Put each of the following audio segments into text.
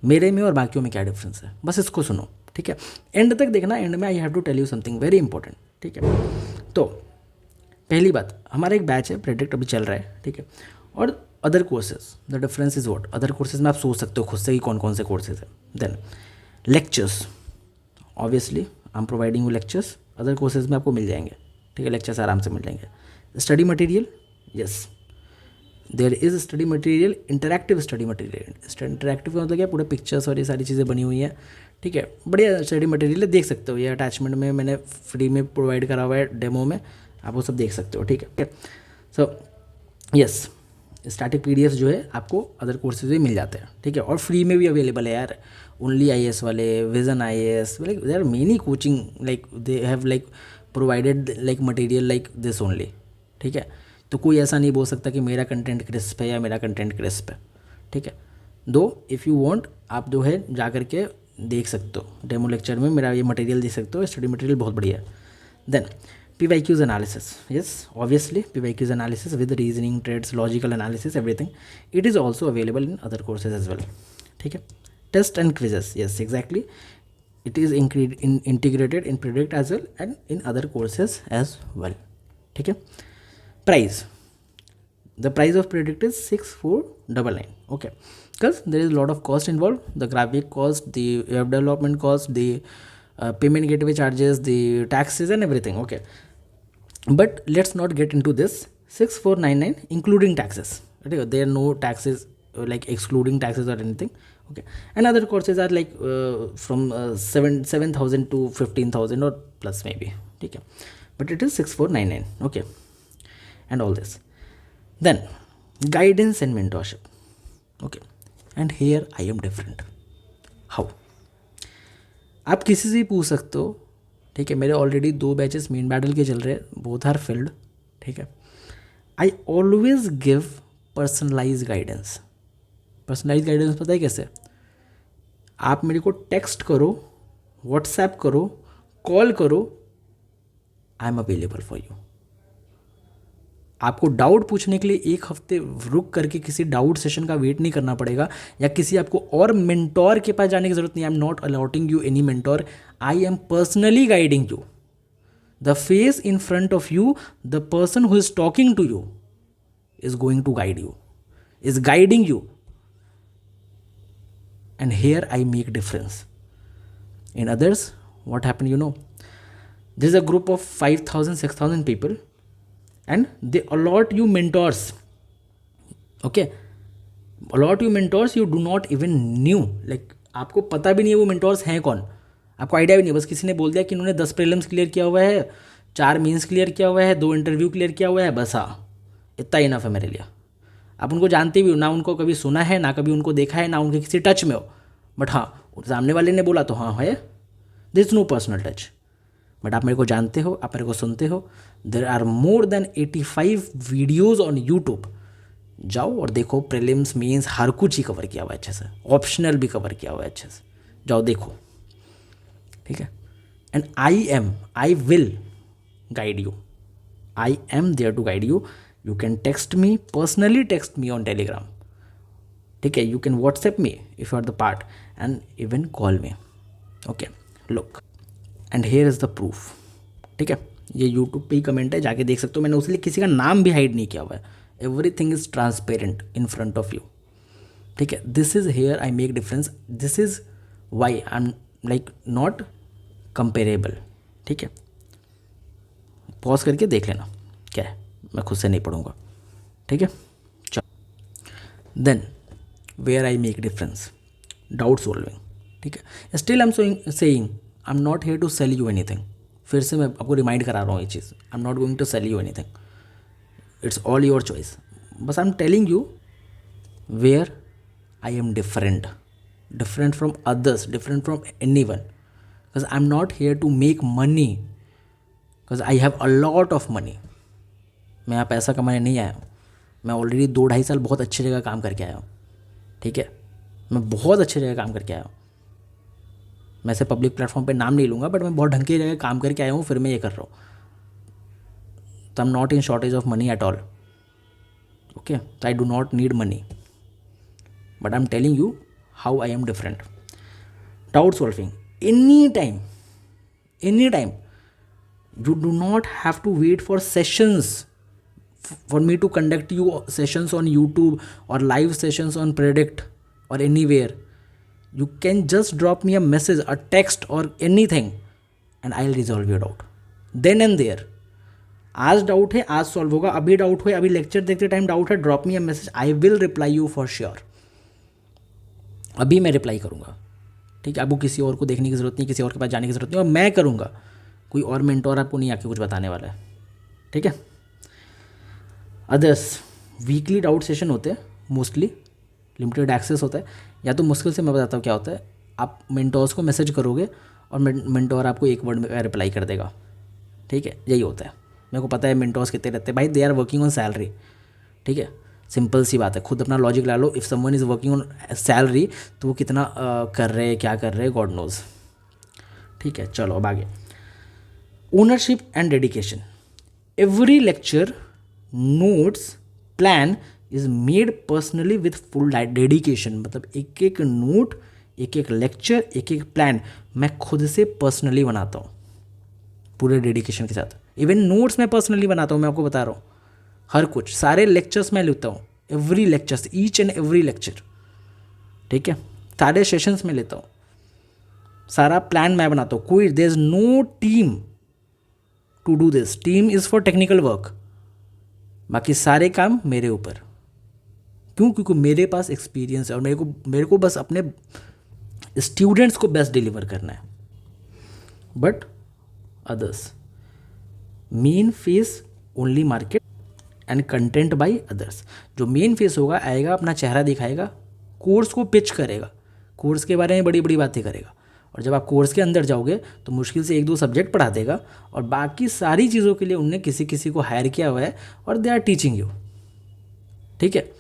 मेरे में और बाकियों में क्या डिफरेंस है, बस इसको सुनो, ठीक है। एंड तक देखना, एंड में I have to tell you something very important, ठीक है। तो पहली बात, हमारा एक बैच है प्रेडिक्ट अभी चल रहा है, ठीक है। और other courses, the difference is what, other courses में आप सोच सकते हो खुद से कि कौन कौन से कोर्सेज है। Then lectures, obviously I am providing you lectures, other courses में आपको मिल जाएंगे, ठीक है, लेक्चर्स आराम से मिल जाएंगे। Study material, yes there is study material, interactive study material. Interactive का मतलब क्या, पूरे पिक्चर्स और ये सारी चीज़ें बनी हुई हैं, ठीक है, बढ़िया स्टडी मटेरियल देख सकते हो, ये अटैचमेंट में मैंने फ्री में प्रोवाइड करा हुआ है डेमो में, आप वो सब देख सकते हो, ठीक है। सो यस, स्टैटिक पीडीएफ जो है आपको अदर कोर्सेज में मिल जाते हैं, ठीक है, और फ्री में भी अवेलेबल है यार। ओनली आईएएस वाले, Vision IAS, like there are many coaching, like they have like provided like material like this only, ठीक है। तो कोई ऐसा नहीं बोल सकता कि मेरा कंटेंट क्रिस्प है या मेरा कंटेंट क्रिस्प है, ठीक है। दो इफ़ यू वांट, आप जो है जा करके देख सकते हो, डेमो लेक्चर में मेरा ये मटेरियल देख सकते हो, स्टडी मटेरियल बहुत बढ़िया है। Then PYQs analysis, yes, obviously PYQs analysis with reasoning, traits, logical analysis, everything. It is also available in other courses as well, ठीक है। Test and quizzes, yes, exactly. It is integrated in Predict as well and in other courses as well, ठीक है। Price, the price of Predict is 6499, okay, because there is a lot of cost involved, the graphic cost, the web development cost, the payment gateway charges, the taxes and everything, okay. But let's not get into this. 6499 including taxes, okay, there are no taxes like excluding taxes or anything, okay. And other courses are like from 7,000 to 15,000 or plus maybe, okay, but it is 6499, okay, and all this. Then guidance and mentorship, okay, and here I am different. How? आप किसी से भी पूछ सकते हो, ठीक है, मेरे ऑलरेडी 2 बैचेस मेन बैटल के चल रहे हैं, बोथ आर फिल्ड, ठीक है। I always give personalize guidance. Personalize guidance पता है कैसे, आप मेरे को टेक्स्ट करो, व्हाट्सएप करो, कॉल करो, I am available for you. आपको डाउट पूछने के लिए 1 हफ्ते रुक करके किसी डाउट सेशन का वेट नहीं करना पड़ेगा, या किसी आपको और मेंटोर के पास जाने की ज़रूरत नहीं। I am not allotting you any mentor, I am personally guiding you. The face in front of you, the person who is talking to you is going to guide you, is guiding you. And here I make difference. In others, what happened, you know, there is a group of 5,000 6,000 people and they allot you mentors, okay, allot you mentors you do not even knew, like आपको पता भी नहीं है वो mentors हैं कौन, आपको idea भी नहीं, बस किसी ने बोल दिया कि इन्होंने 10 प्रीलिम्स क्लियर किया हुआ है, 4 मेंस क्लियर किया हुआ है, 2 इंटरव्यू क्लियर किया हुआ है, बस हाँ इतना इनफ है मेरे लिए। आप उनको जानते भी हो ना, उनको कभी सुना है ना, कभी उनको देखा है ना, उनके किसी टच में हो, बट हाँ सामने वाले ने बोला तो हाँ है, this is no personal touch, but आप मेरे को जानते हो, आप मेरे को सुनते हो। There are more than 85 videos on YouTube, जाओ और देखो, प्रीलिम्स मेंस हर कुछ ही कवर किया हुआ है अच्छे से, ऑप्शनल भी कवर किया हुआ है अच्छे से, जाओ देखो, ठीक है। And I will guide you, I am there to guide you. You can text me, personally text me on Telegram, ठीक है, you can WhatsApp me if you are the part and even call me, okay, look and here is the proof, ठीक है, ये YouTube पे ही comment है, जाके देख सकते हो, मैंने उसलिए किसी का नाम भी हाइड नहीं किया हुआ है, everything is transparent in front of you, ठीक है। this is here I make difference, this is why I'm like not comparable, ठीक है। पॉज करके देख लेना क्या है, मैं खुद से नहीं पढ़ूंगा, ठीक है। चलो, then where I make difference, doubt solving, ठीक है। Still I am saying I am not here to sell you anything, फिर से मैं आपको रिमाइंड करा रहा हूँ ये चीज़, I am not going to sell you anything, it's all your choice, बस I am telling you where I am different from others, different from anyone, because I am not here to make money, because I have a lot of money. मैं यहाँ पैसा कमाने नहीं आया हूँ, मैं already 2-2.5 साल बहुत अच्छी जगह काम करके आया हूँ, ठीक है, मैं बहुत अच्छी जगह काम करके आया हूँ। मैं से पब्लिक प्लेटफॉर्म पे नाम नहीं लूँगा, बट मैं बहुत ढंग की जगह काम करके आया हूँ, फिर मैं ये कर रहा हूँ, तो I am not in shortage of money at all, okay, तो I do not need money, but I am telling you how I am different. Doubt solving, anytime, anytime. You do not have to wait for sessions for me to conduct you sessions on YouTube or live sessions on Predict or anywhere. You can just drop me a message, a text or anything, and I'll resolve your doubt then and there. आज doubt है आज solve होगा, अभी doubt है, अभी lecture देखते time doubt है, drop me a message, I will reply you for sure. अभी मैं रिप्लाई करूँगा. ठीक है, आपको किसी और को देखने की ज़रूरत नहीं, किसी और के पास जाने की ज़रूरत नहीं, और मैं करूँगा. कोई और मेंटोर आपको नहीं आके कुछ बताने वाला है. ठीक है. अदर्स वीकली डाउट सेशन होते हैं, मोस्टली लिमिटेड एक्सेस होता है. या तो मुश्किल से मैं बताता हूँ क्या होता है, आप मेंटोर्स को मैसेज करोगे और मेंटोर आपको एक वर्ड में रिप्लाई कर देगा. ठीक है, यही होता है. मेरे को पता है मेंटोर्स कितने रहते हैं भाई, they are working on salary. ठीक है, सिंपल सी बात है, खुद अपना लॉजिक ला लो. If someone is working on salary तो वो कितना कर रहे हैं, क्या कर रहे हैं, गॉड नोज. ठीक है, चलो अब आगे. Ownership and dedication. Every lecture, notes, plan is made personally with full dedication. मतलब एक एक नोट, एक एक लेक्चर, एक एक प्लान मैं खुद से पर्सनली बनाता हूँ पूरे डेडिकेशन के साथ. इवन नोट्स मैं पर्सनली बनाता हूँ, मैं आपको बता रहा हूँ. हर कुछ, सारे लेक्चर्स मैं लेता हूँ, every lectures, each and every lecture. ठीक है, सारे सेशंस में लेता हूँ, सारा प्लान मैं बनाता हूँ. कोई there is no team to do this. Team is for technical work, बाकी सारे काम मेरे ऊपर. क्यों? क्योंकि मेरे पास एक्सपीरियंस है और मेरे को बस अपने स्टूडेंट्स को बेस्ट डिलीवर करना है. But others main face only market and content by others. जो मेन फेस होगा, आएगा, अपना चेहरा दिखाएगा, कोर्स को पिच करेगा, कोर्स के बारे में बड़ी बड़ी बातें करेगा. और जब आप कोर्स के अंदर जाओगे तो मुश्किल से एक दो सब्जेक्ट पढ़ा देगा और बाकी सारी चीज़ों के लिए उनने किसी किसी को हायर किया हुआ है और दे आर टीचिंग यू. ठीक है,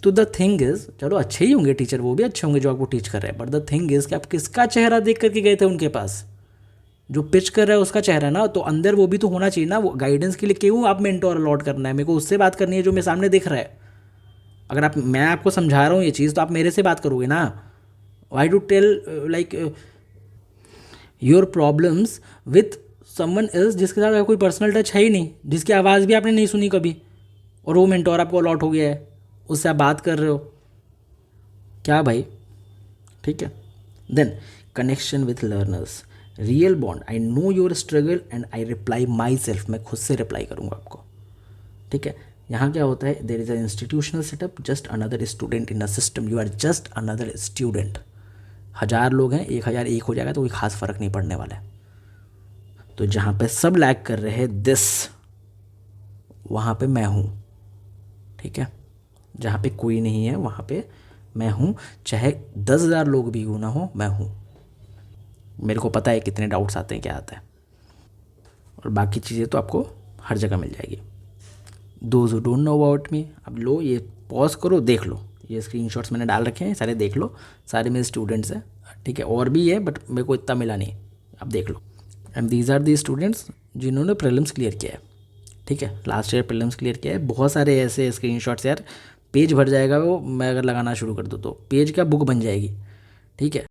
तो द थिंग इज़, चलो अच्छे ही होंगे टीचर, वो भी अच्छे होंगे जो आपको टीच कर रहे हैं, बट द थिंग इज़ कि आप किसका चेहरा देख करके गए थे उनके पास. जो पिच कर रहा है उसका चेहरा ना, तो अंदर वो भी तो होना चाहिए ना. वो गाइडेंस के लिए क्यों आप मेंटोर अलॉट करना है? मेरे को उससे बात करनी है जो मेरे सामने दिख रहा है. अगर मैं आपको समझा रहा हूँ ये चीज़ तो आप मेरे से बात करोगे ना. Why to tell like your problems with someone else जिसके साथ कोई पर्सनल टच है ही नहीं, जिसकी आवाज़ भी आपने नहीं सुनी कभी, और वो मेंटोर आपको अलॉट हो गया है, उससे आप बात कर रहे हो क्या भाई? ठीक है. Then connection with learners, real bond. I know your struggle and I reply myself. मैं खुद से रिप्लाई करूँगा आपको. ठीक है, यहाँ क्या होता है, there is a institutional setup, just another student in a system. You are just another student. 1000 लोग हैं, 1000 एक हो जाएगा तो कोई खास फ़र्क नहीं पड़ने वाला है. तो जहाँ पे सब लैग कर रहे हैं दिस, वहाँ पे मैं हूँ. ठीक है, जहाँ पे कोई नहीं है वहाँ पे मैं हूँ. चाहे 10,000 लोग भी ना हो, मैं हूँ. मेरे को पता है कितने डाउट्स आते हैं, क्या आता है, और बाकी चीज़ें तो आपको हर जगह मिल जाएगी. Those who don't know about me, अब लो ये पॉज करो, देख लो, ये स्क्रीनशॉट्स मैंने डाल रखे हैं, सारे देख लो. सारे मेरे स्टूडेंट्स हैं. ठीक है, और भी है बट मेरे को इतना मिला नहीं, अब देख लो. And these are the students जिन्होंने प्रीलिम्स क्लियर किया है. ठीक है, लास्ट ईयर प्रीलिम्स क्लियर किया है. बहुत सारे ऐसे स्क्रीनशॉट्स यार, पेज भर जाएगा वो. मैं अगर लगाना शुरू कर दूँ तो पेज क्या बुक बन जाएगी. ठीक है.